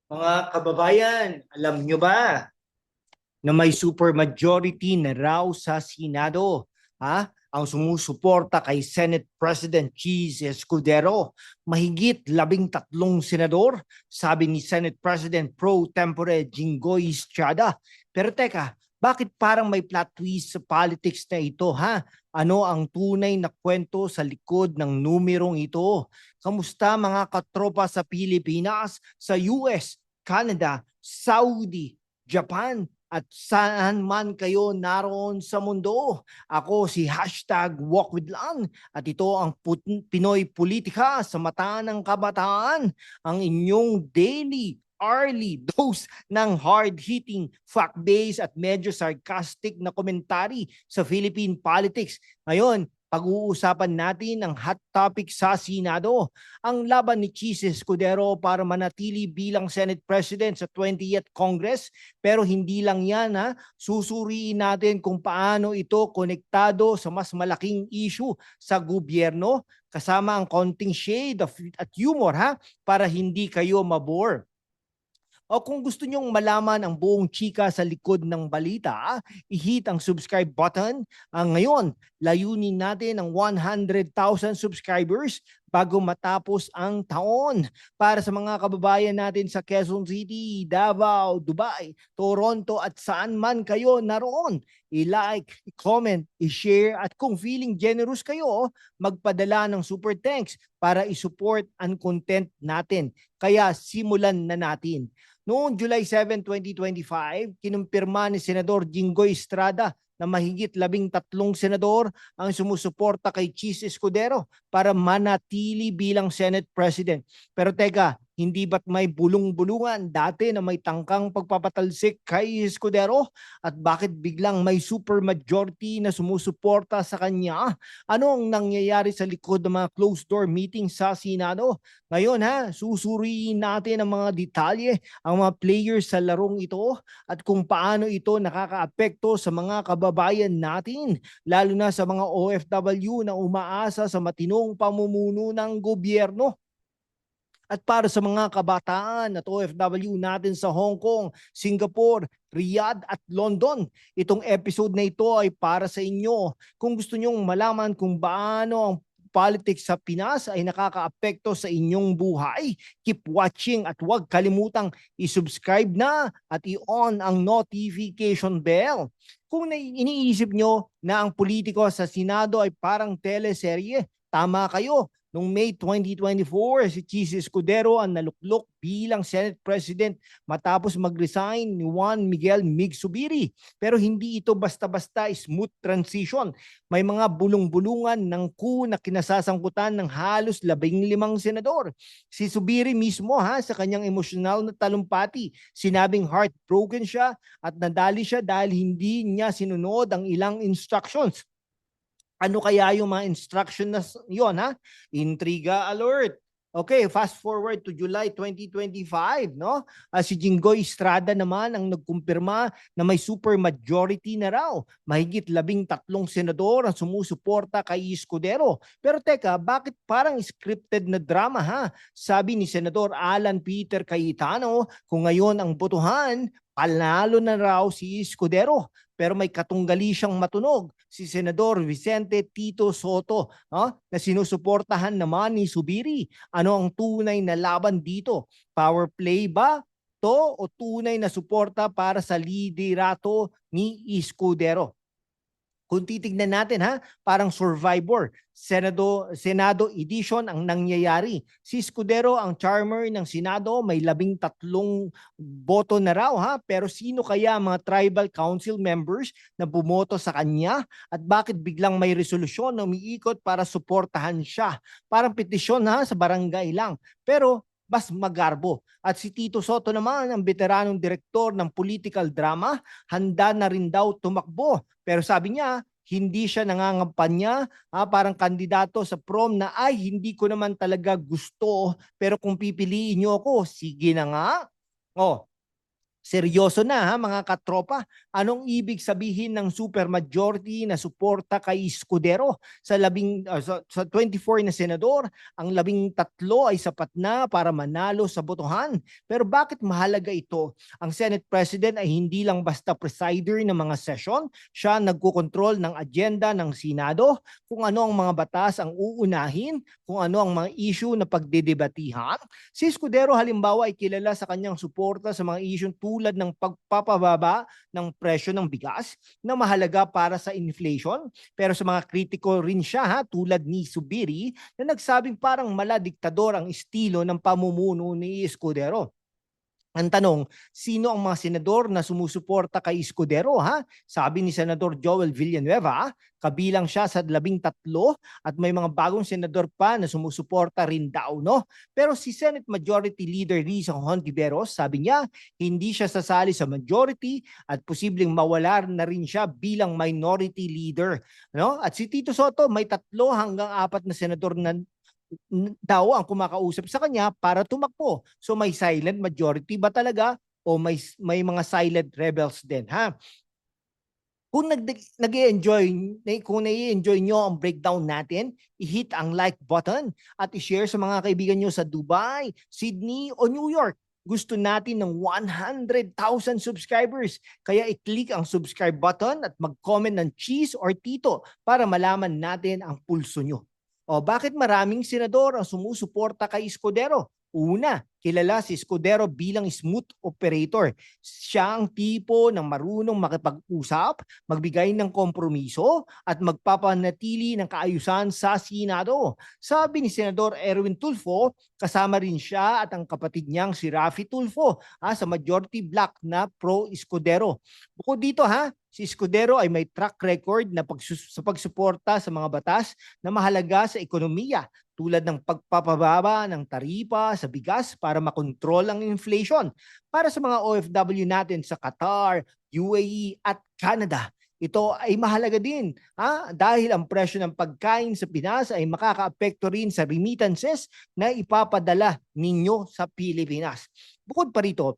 Mga kababayan, alam nyo ba na may supermajority na raw sa Senado? Ha? Ang sumusuporta kay Senate President Cheese Escudero, mahigit 13 senador, sabi ni Senate President Pro Tempore Jinggoy Estrada. Pero teka, bakit parang may plot twist sa politics na ito, ha? Ano ang tunay na kwento sa likod ng numerong ito? Kamusta mga katropa sa Pilipinas, sa US, Canada, Saudi, Japan, at saan man kayo naroon sa mundo? Ako si #WalkWithLan at ito ang Pinoy Politika sa mata ng kabataan, ang inyong daily hourly dose ng hard-hitting, fact-based at medyo sarcastic na komentary sa Philippine politics. Ngayon, pag-uusapan natin ang hot topic sa Senado, ang laban ni Cheese Escudero para manatili bilang Senate President sa 20th Congress. Pero hindi lang yan, ha. Susuriin natin kung paano ito konektado sa mas malaking issue sa gobyerno, kasama ang konting shade of, at humor, ha, para hindi kayo mabore. O kung gusto nyong malaman ang buong chika sa likod ng balita, i-hit ang subscribe button. Ngayon, layunin natin ang 100,000 subscribers bago matapos ang taon. Para sa mga kababayan natin sa Quezon City, Davao, Dubai, Toronto at saan man kayo naroon, i-like, i-comment, i-share at kung feeling generous kayo, magpadala ng super thanks para i-support ang content natin. Kaya simulan na natin. Noong July 7, 2025, kinumpirma ni Senador Jinggoy Estrada na mahigit 13 senador ang sumusuporta kay Cheese Escudero para manatili bilang Senate President. Pero teka, hindi ba't may bulong-bulungan dati na may tangkang pagpapatalsik kay Escudero? At bakit biglang may supermajority na sumusuporta sa kanya? Ano ang nangyayari sa likod ng mga closed-door meeting sa Senado? Ngayon, susuriin natin ang mga detalye, ang mga players sa larong ito at kung paano ito nakakaapekto sa mga kababayan natin, lalo na sa mga OFW na umaasa sa matinong pamumuno ng gobyerno. At para sa mga kabataan at OFW natin sa Hong Kong, Singapore, Riyadh at London, itong episode na ito ay para sa inyo. Kung gusto nyong malaman kung paano ang politics sa Pinas ay nakakaapekto sa inyong buhay, keep watching at huwag kalimutang i-subscribe na at i-on ang notification bell. Kung iniisip nyo na ang politiko sa Senado ay parang teleserye, tama kayo. Noong May 2024, si Cheese Escudero ang naluklok bilang Senate President matapos mag-resign ni Juan Miguel Mig Zubiri. Pero hindi ito basta-basta smooth transition. May mga bulong-bulungan ng coup na kinasasangkutan ng halos 15 senador. Si Zubiri mismo sa kanyang emosyonal na talumpati, sinabing heartbroken siya at nadali siya dahil hindi niya sinunod ang ilang instructions. Ano kaya yung mga instruction na yon, Intriga alert. Okay, fast forward to July 2025, no? Si Jinggoy Estrada naman ang nagkumpirma na may super majority na raw. Mahigit 13 senador ang sumusuporta kay Escudero. Pero teka, bakit parang scripted na drama, Sabi ni Senador Alan Peter Cayetano, kung ngayon ang botohan, panalo na raw si Escudero. Pero may katunggali siyang matunog, si Senador Vicente Tito Soto, na sinusuportahan naman ni Zubiri. Ano ang tunay na laban dito? Power play ba to o tunay na suporta para sa liderato ni Escudero? Kung titignan natin, parang Survivor, Senado edition ang nangyayari. Si Escudero ang charmer ng Senado, may 13 boto na raw, pero sino kaya mga tribal council members na bumoto sa kanya at bakit biglang may resolusyon na umiikot para suportahan siya? Parang petisyon sa barangay lang. Pero mas magarbo. At si Tito Soto naman, ang veteranong direktor ng political drama, handa na rin daw tumakbo. Pero sabi niya, hindi siya nangangampanya, parang kandidato sa prom na ay hindi ko naman talaga gusto, pero kung pipiliin niyo ako, sige na nga. Oh, Seryoso na ha mga katropa, anong ibig sabihin ng supermajority na suporta kay Escudero sa 24 na senador? Ang 13 ay sapat na para manalo sa botohan. Pero bakit mahalaga ito? Ang Senate President ay hindi lang basta presider ng mga session, siya nagkokontrol ng agenda ng Senado, kung ano ang mga batas ang uunahin, kung ano ang mga issue na pagdedebatihan. Si Escudero halimbawa ay kilala sa kanyang suporta sa mga issue tulad ng pagpapababa ng presyo ng bigas na mahalaga para sa inflation. Pero sa mga kritiko rin siya tulad ni Subiri na nagsabing parang maladiktador ang estilo ng pamumuno ni Escudero. Ang tanong, sino ang mga senador na sumusuporta kay Escudero Sabi ni Senador Joel Villanueva, kabilang siya sa 13 at may mga bagong senador pa na sumusuporta rin daw, no? Pero si Senate Majority Leader Risa Hontiveros, sabi niya, hindi siya sasali sa majority at posibleng mawala na rin siya bilang minority leader, no? At si Tito Soto, may 3 hanggang 4 na senador na daw ang kumakausap sa kanya para tumakbo. So may silent majority ba talaga o may mga silent rebels din Kung nag-i-enjoy nyo ang breakdown natin, i-hit ang like button at i-share sa mga kaibigan nyo sa Dubai, Sydney o New York. Gusto natin ng 100,000 subscribers. Kaya i-click ang subscribe button at mag-comment ng cheese or tito para malaman natin ang pulso nyo. O bakit maraming senador ang sumusuporta kay Escudero? Una, kilala si Escudero bilang smooth operator. Siya ang tipo ng marunong makipag-usap, magbigay ng kompromiso at magpapanatili ng kaayusan sa Senado. Sabi ni Senador Erwin Tulfo, kasama rin siya at ang kapatid niyang si Raffy Tulfo sa majority bloc na pro-Escudero. Bukod dito si Escudero ay may track record na sa pagsuporta sa mga batas na mahalaga sa ekonomiya tulad ng pagpapababa ng taripa sa bigas para makontrol ang inflation. Para sa mga OFW natin sa Qatar, UAE at Canada, ito ay mahalaga din dahil ang presyo ng pagkain sa Pinas ay makakaapekto rin sa remittances na ipapadala ninyo sa Pilipinas. Bukod pa rito,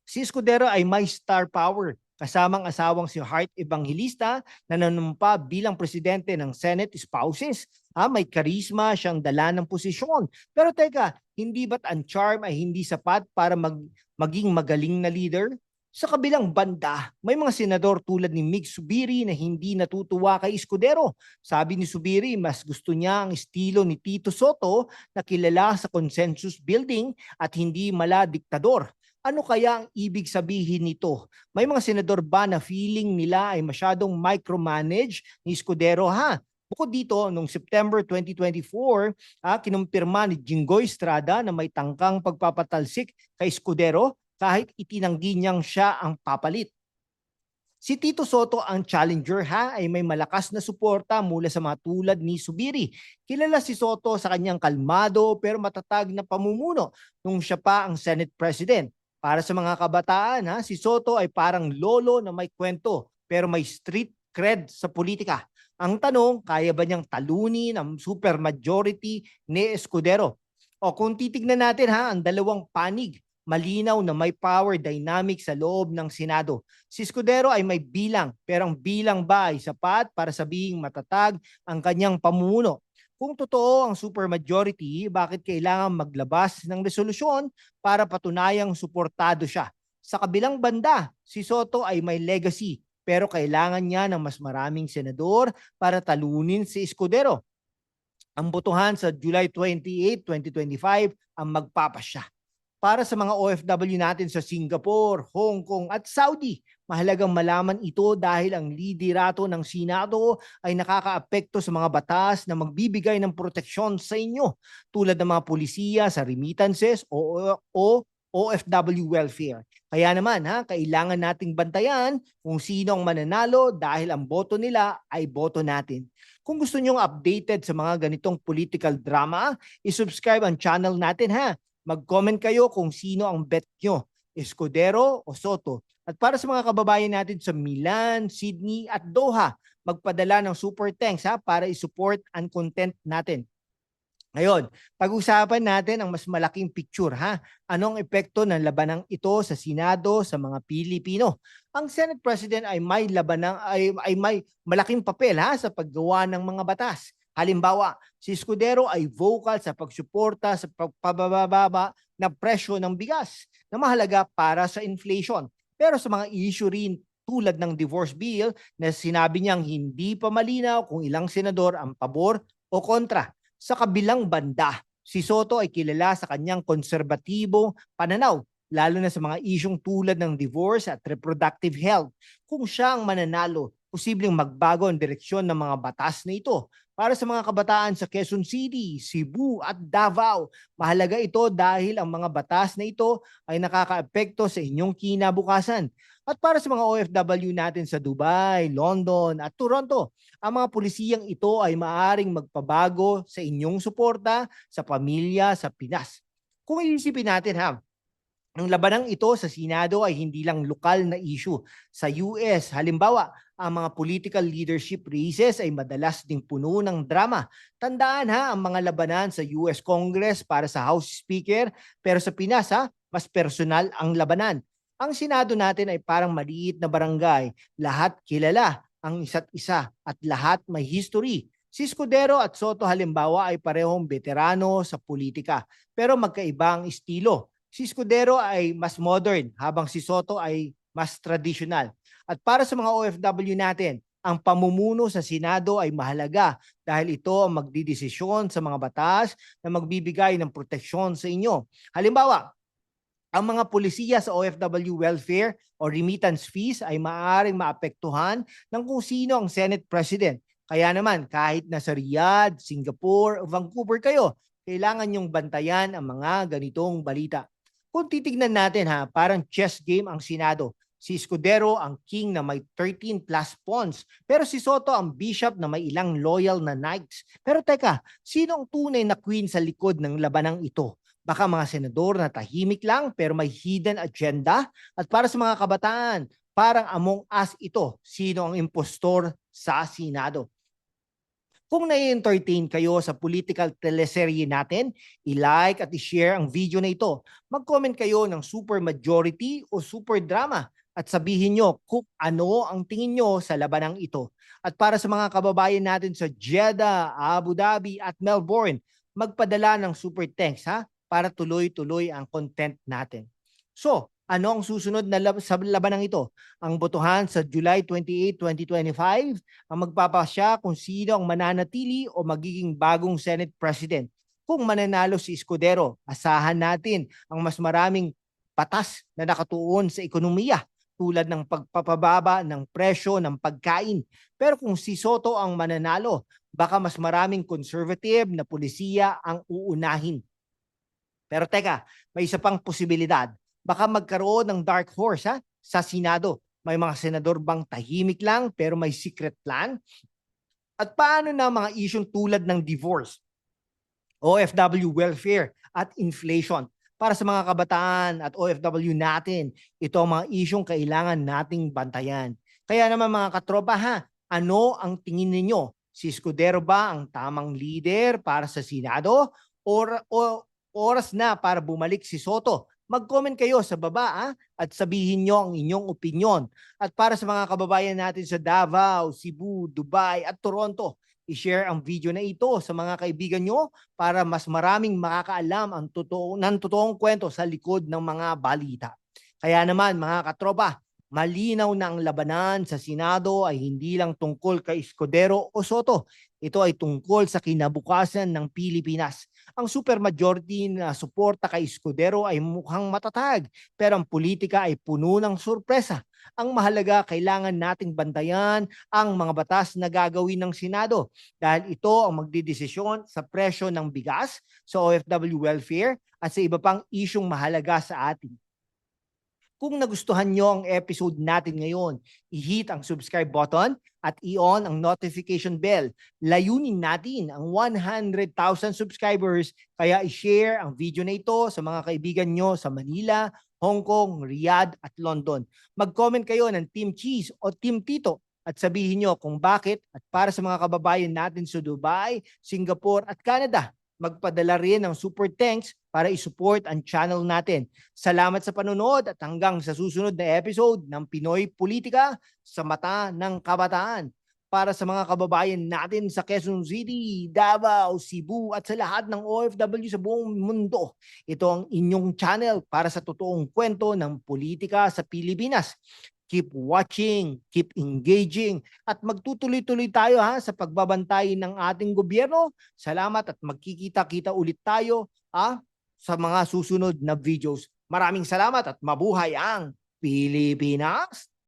si Escudero ay may star power kasamang asawang si Hart Evangelista na nanumpa bilang presidente ng Senate Spouses. May karisma siyang dala ng posisyon. Pero teka, hindi ba't ang charm ay hindi sapat para maging magaling na leader? Sa kabilang banda, may mga senador tulad ni Mig Subiri na hindi natutuwa kay Escudero. Sabi ni Subiri, mas gusto niya ang estilo ni Tito Soto na kilala sa consensus building at hindi mala diktador. Ano kaya ang ibig sabihin nito? May mga senador ba na feeling nila ay masyadong micromanage ni Escudero Bukod dito, noong September 2024, kinumpirma ni Jinggoy Estrada na may tangkang pagpapatalsik kay Escudero kahit itinanggi niyang siya ang papalit. Si Tito Soto ang challenger ay may malakas na suporta mula sa mga tulad ni Subiri. Kilala si Soto sa kanyang kalmado pero matatag na pamumuno nung siya pa ang Senate President. Para sa mga kabataan, si Soto ay parang lolo na may kwento pero may street cred sa politika. Ang tanong, kaya ba niyang talunin ang supermajority ni Escudero? O kung titignan natin ang dalawang panig, malinaw na may power dynamic sa loob ng Senado. Si Escudero ay may bilang, pero ang bilang ba ay sapat para sabihing matatag ang kanyang pamumuno? Kung totoo ang supermajority, bakit kailangan maglabas ng resolusyon para patunayang suportado siya? Sa kabilang banda, si Soto ay may legacy, pero kailangan niya ng mas maraming senador para talunin si Escudero. Ang botohan sa July 28, 2025 ang magpapasya. Para sa mga OFW natin sa Singapore, Hong Kong at Saudi, mahalagang malaman ito dahil ang liderato ng Senado ay nakakaapekto sa mga batas na magbibigay ng proteksyon sa inyo tulad ng mga pulisiya sa remittances o OFW welfare. Kaya naman kailangan nating bantayan kung sino ang mananalo dahil ang boto nila ay boto natin. Kung gusto nyong updated sa mga ganitong political drama, isubscribe ang channel natin Mag-comment kayo kung sino ang bet nyo, Escudero o Soto. At para sa mga kababayan natin sa Milan, Sydney at Doha, magpadala ng super thanks para i-support ang content natin. Ngayon, pag-usapan natin ang mas malaking picture ha. Anong epekto ng labanang ito sa Senado sa mga Pilipino? Ang Senate President ay may labanang ay may malaking papel ha sa paggawa ng mga batas. Halimbawa, si Escudero ay vocal sa pagsuporta sa pagpababa ng presyo ng bigas na mahalaga para sa inflation. Pero sa mga issue rin tulad ng divorce bill na sinabi niyang hindi pa malinaw kung ilang senador ang pabor o kontra. Sa kabilang banda, si Soto ay kilala sa kanyang konserbatibong pananaw, lalo na sa mga isyong tulad ng divorce at reproductive health. Kung siya ang mananalo, posibleng magbago ang direksyon ng mga batas na ito. Para sa mga kabataan sa Quezon City, Cebu at Davao, mahalaga ito dahil ang mga batas na ito ay nakakaapekto sa inyong kinabukasan. At para sa mga OFW natin sa Dubai, London at Toronto, ang mga pulisiyang ito ay maaring magpabago sa inyong suporta sa pamilya sa Pinas. Kung iisipin natin ha, ang labanang ito sa Senado ay hindi lang lokal na issue. Sa US, halimbawa, ang mga political leadership races ay madalas ding puno ng drama. Tandaan ha, ang mga labanan sa US Congress para sa House Speaker, pero sa Pinas ha, mas personal ang labanan. Ang Senado natin ay parang maliit na barangay. Lahat kilala ang isa't isa at lahat may history. Si Escudero at Soto halimbawa ay parehong veterano sa politika, pero magkaiba ang estilo. Si Escudero ay mas modern habang si Soto ay mas traditional. At para sa mga OFW natin, ang pamumuno sa Senado ay mahalaga dahil ito ang magdidesisyon sa mga batas na magbibigay ng proteksyon sa inyo. Halimbawa, ang mga pulisiya sa OFW welfare o remittance fees ay maaaring maapektuhan ng kung sino ang Senate President. Kaya naman, kahit nasa Riyadh, Singapore o Vancouver kayo, kailangan niyong bantayan ang mga ganitong balita. Kung titignan natin ha, parang chess game ang Senado. Si Escudero ang king na may 13 plus pawns, pero si Soto ang bishop na may ilang loyal na knights. Pero teka, sino ang tunay na queen sa likod ng labanang ito? Baka mga senador na tahimik lang pero may hidden agenda? At para sa mga kabataan, parang among us ito, sino ang impostor sa Senado? Kung nai-entertain kayo sa political teleserye natin, i-like at i-share ang video na ito. Mag-comment kayo ng super majority o super drama at sabihin nyo kung ano ang tingin nyo sa labanang ito. At para sa mga kababayan natin sa Jeddah, Abu Dhabi at Melbourne, magpadala ng super thanks ha para tuloy-tuloy ang content natin. So, ano ang susunod na sa labanang ito? Ang botohan sa July 28, 2025 ang magpapasya kung sino ang mananatili o magiging bagong Senate President. Kung mananalo si Escudero, asahan natin ang mas maraming batas na nakatuon sa ekonomiya tulad ng pagpapababa ng presyo ng pagkain. Pero kung si Soto ang mananalo, baka mas maraming conservative na pulisiya ang uunahin. Pero teka, may isa pang posibilidad. Baka magkaroon ng dark horse ha, sa Senado. May mga senador bang tahimik lang pero may secret plan? At paano na mga isyong tulad ng divorce, OFW welfare at inflation? Para sa mga kabataan at OFW natin, ito ang mga isyong kailangan nating bantayan. Kaya naman mga katropa ha, ano ang tingin ninyo? Si Escudero ba ang tamang leader para sa Senado? O oras na para bumalik si Soto? Mag-comment kayo sa baba at sabihin nyo ang inyong opinion. At para sa mga kababayan natin sa Davao, Cebu, Dubai at Toronto, i-share ang video na ito sa mga kaibigan nyo para mas maraming makakaalam ang totoong kwento sa likod ng mga balita. Kaya naman mga katropa, malinaw na ang labanan sa Senado ay hindi lang tungkol kay Escudero o Soto. Ito ay tungkol sa kinabukasan ng Pilipinas. Ang supermajority na suporta kay Escudero ay mukhang matatag, pero ang politika ay puno ng sorpresa. Ang mahalaga, kailangan nating bantayan ang mga batas na gagawin ng Senado dahil ito ang magdidesisyon sa presyo ng bigas, sa OFW welfare at sa iba pang isyong mahalaga sa atin. Kung nagustuhan nyo ang episode natin ngayon, i-hit ang subscribe button at i-on ang notification bell. Layunin natin ang 100,000 subscribers, kaya i-share ang video na ito sa mga kaibigan nyo sa Manila, Hong Kong, Riyadh at London. Mag-comment kayo ng Team Cheese o Team Tito at sabihin nyo kung bakit, at para sa mga kababayan natin sa Dubai, Singapore at Canada, magpadala rin ng super thanks para isupport ang channel natin. Salamat sa panonood at hanggang sa susunod na episode ng Pinoy Politika sa Mata ng Kabataan. Para sa mga kababayan natin sa Quezon City, Davao, Cebu at sa lahat ng OFW sa buong mundo, ito ang inyong channel para sa totoong kwento ng politika sa Pilipinas. Keep watching, keep engaging, at magtutuloy-tuloy tayo sa pagbabantay ng ating gobyerno. Salamat at magkikita-kita ulit tayo sa mga susunod na videos. Maraming salamat at mabuhay ang Pilipinas!